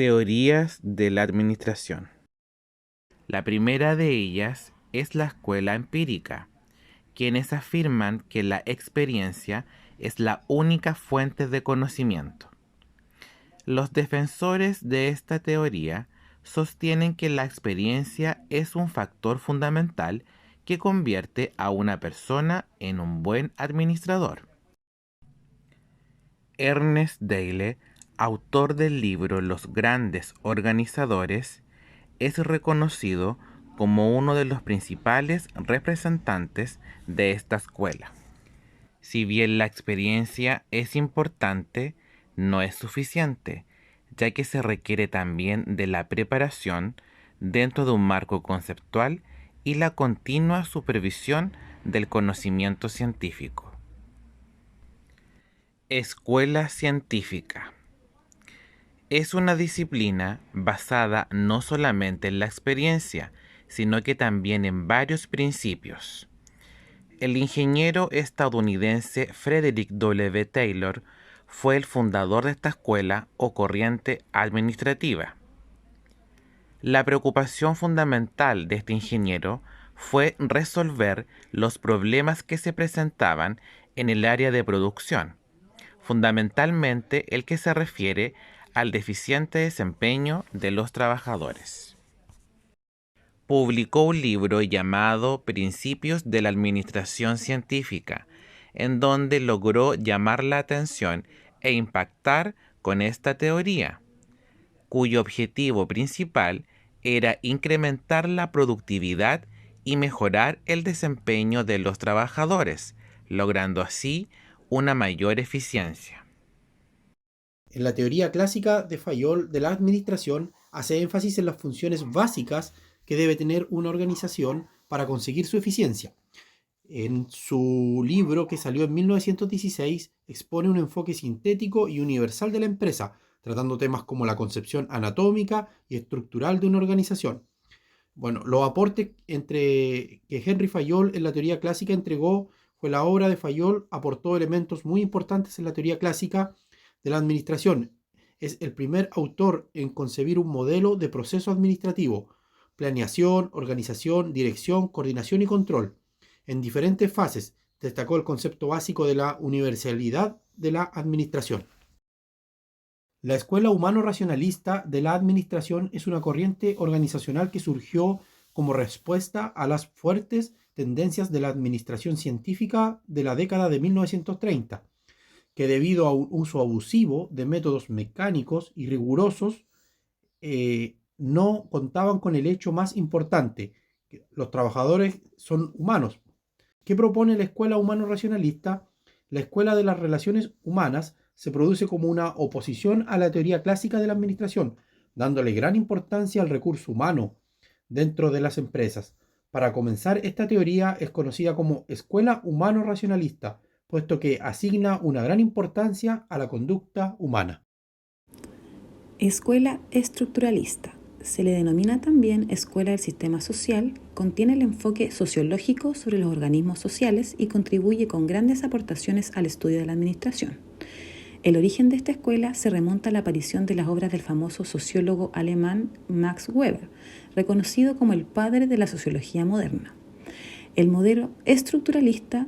Teorías de la administración. La primera de ellas es la escuela empírica, quienes afirman que la experiencia es la única fuente de conocimiento. Los defensores de esta teoría sostienen que la experiencia es un factor fundamental que convierte a una persona en un buen administrador. Ernest Dale, autor del libro Los grandes organizadores, es reconocido como uno de los principales representantes de esta escuela. Si bien la experiencia es importante, no es suficiente, ya que se requiere también de la preparación dentro de un marco conceptual y la continua supervisión del conocimiento científico. Escuela científica. Es una disciplina basada no solamente en la experiencia, sino que también en varios principios. El ingeniero estadounidense Frederick W. Taylor fue el fundador de esta escuela o corriente administrativa. La preocupación fundamental de este ingeniero fue resolver los problemas que se presentaban en el área de producción, fundamentalmente el que se refiere al deficiente desempeño de los trabajadores. Publicó un libro llamado Principios de la Administración Científica, en donde logró llamar la atención e impactar con esta teoría, cuyo objetivo principal era incrementar la productividad y mejorar el desempeño de los trabajadores, logrando así una mayor eficiencia. En la teoría clásica de Fayol de la administración hace énfasis en las funciones básicas que debe tener una organización para conseguir su eficiencia. En su libro, que salió en 1916, expone un enfoque sintético y universal de la empresa, tratando temas como la concepción anatómica y estructural de una organización. Bueno, los aportes que Henry Fayol en la teoría clásica entregó fue la obra de Fayol, aportó elementos muy importantes en la teoría clásica de la administración. Es el primer autor en concebir un modelo de proceso administrativo, planeación, organización, dirección, coordinación y control. En diferentes fases destacó el concepto básico de la universalidad de la administración. La escuela humano-racionalista de la administración es una corriente organizacional que surgió como respuesta a las fuertes tendencias de la administración científica de la década de 1930, que debido a un uso abusivo de métodos mecánicos y rigurosos, no contaban con el hecho más importante, que los trabajadores son humanos. ¿Qué propone la escuela humano-racionalista? La escuela de las relaciones humanas se produce como una oposición a la teoría clásica de la administración, dándole gran importancia al recurso humano dentro de las empresas. Para comenzar, esta teoría es conocida como escuela humano-racionalista, puesto que asigna una gran importancia a la conducta humana. Escuela estructuralista. Se le denomina también escuela del sistema social, contiene el enfoque sociológico sobre los organismos sociales y contribuye con grandes aportaciones al estudio de la administración. El origen de esta escuela se remonta a la aparición de las obras del famoso sociólogo alemán Max Weber, reconocido como el padre de la sociología moderna. El modelo estructuralista,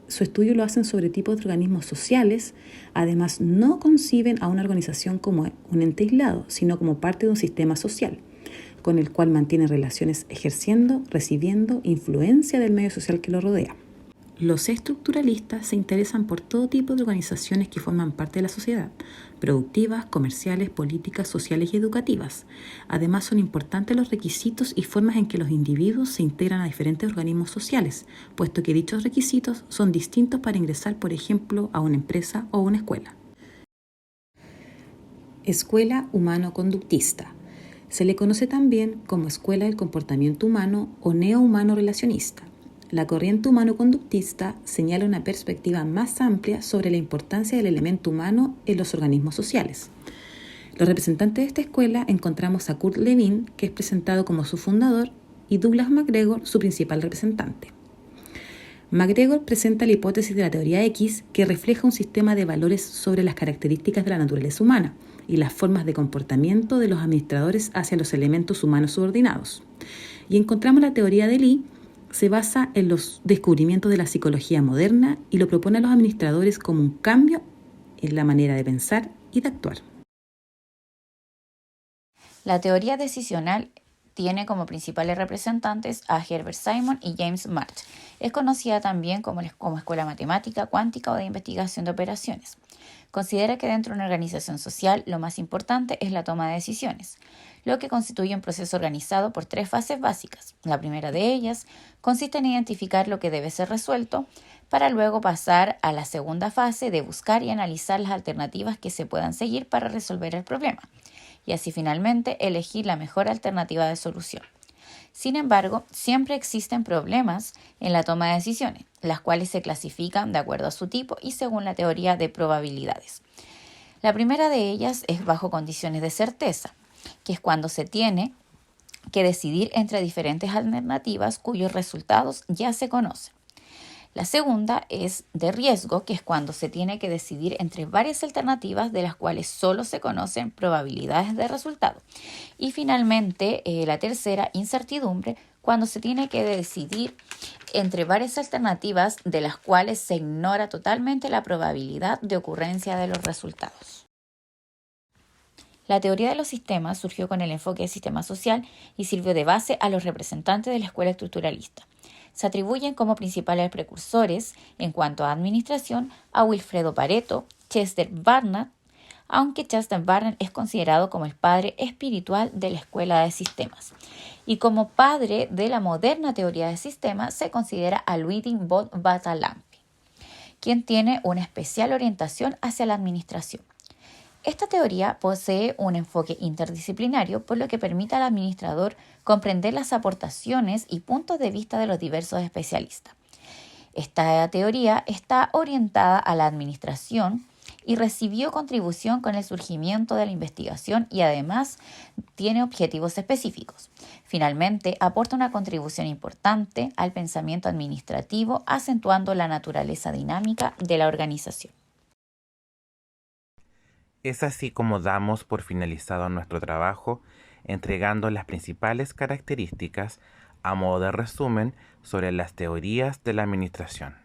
su estudio lo hacen sobre tipos de organismos sociales, además no conciben a una organización como un ente aislado, sino como parte de un sistema social, con el cual mantiene relaciones ejerciendo, recibiendo influencia del medio social que lo rodea. Los estructuralistas se interesan por todo tipo de organizaciones que forman parte de la sociedad, productivas, comerciales, políticas, sociales y educativas. Además, son importantes los requisitos y formas en que los individuos se integran a diferentes organismos sociales, puesto que dichos requisitos son distintos para ingresar, por ejemplo, a una empresa o una escuela. Escuela humano-conductista. Se le conoce también como escuela del comportamiento humano o neo-humano relacionista. La corriente humano-conductista señala una perspectiva más amplia sobre la importancia del elemento humano en los organismos sociales. Los representantes de esta escuela encontramos a Kurt Lewin, que es presentado como su fundador, y Douglas MacGregor, su principal representante. MacGregor presenta la hipótesis de la teoría X, que refleja un sistema de valores sobre las características de la naturaleza humana, y las formas de comportamiento de los administradores hacia los elementos humanos subordinados. Y encontramos la teoría de Lee, se basa en los descubrimientos de la psicología moderna y lo propone a los administradores como un cambio en la manera de pensar y de actuar. La teoría decisional tiene como principales representantes a Herbert Simon y James March. Es conocida también como escuela matemática, cuántica o de investigación de operaciones. Considera que dentro de una organización social lo más importante es la toma de decisiones, lo que constituye un proceso organizado por 3 fases básicas. La primera de ellas consiste en identificar lo que debe ser resuelto, para luego pasar a la segunda fase de buscar y analizar las alternativas que se puedan seguir para resolver el problema, y así finalmente elegir la mejor alternativa de solución. Sin embargo, siempre existen problemas en la toma de decisiones, las cuales se clasifican de acuerdo a su tipo y según la teoría de probabilidades. La primera de ellas es bajo condiciones de certeza, que es cuando se tiene que decidir entre diferentes alternativas cuyos resultados ya se conocen. La segunda es de riesgo, que es cuando se tiene que decidir entre varias alternativas de las cuales solo se conocen probabilidades de resultado. Y finalmente, la tercera, incertidumbre, cuando se tiene que decidir entre varias alternativas de las cuales se ignora totalmente la probabilidad de ocurrencia de los resultados. La teoría de los sistemas surgió con el enfoque de sistema social y sirvió de base a los representantes de la escuela estructuralista. Se atribuyen como principales precursores en cuanto a administración a Wilfredo Pareto, Chester Barnard, aunque Chester Barnard es considerado como el padre espiritual de la escuela de sistemas. Y como padre de la moderna teoría de sistemas se considera a Ludwig von Bartholomä, quien tiene una especial orientación hacia la administración. Esta teoría posee un enfoque interdisciplinario, por lo que permite al administrador comprender las aportaciones y puntos de vista de los diversos especialistas. Esta teoría está orientada a la administración y recibió contribución con el surgimiento de la investigación y además tiene objetivos específicos. Finalmente, aporta una contribución importante al pensamiento administrativo, acentuando la naturaleza dinámica de la organización. Es así como damos por finalizado nuestro trabajo, entregando las principales características a modo de resumen sobre las teorías de la administración.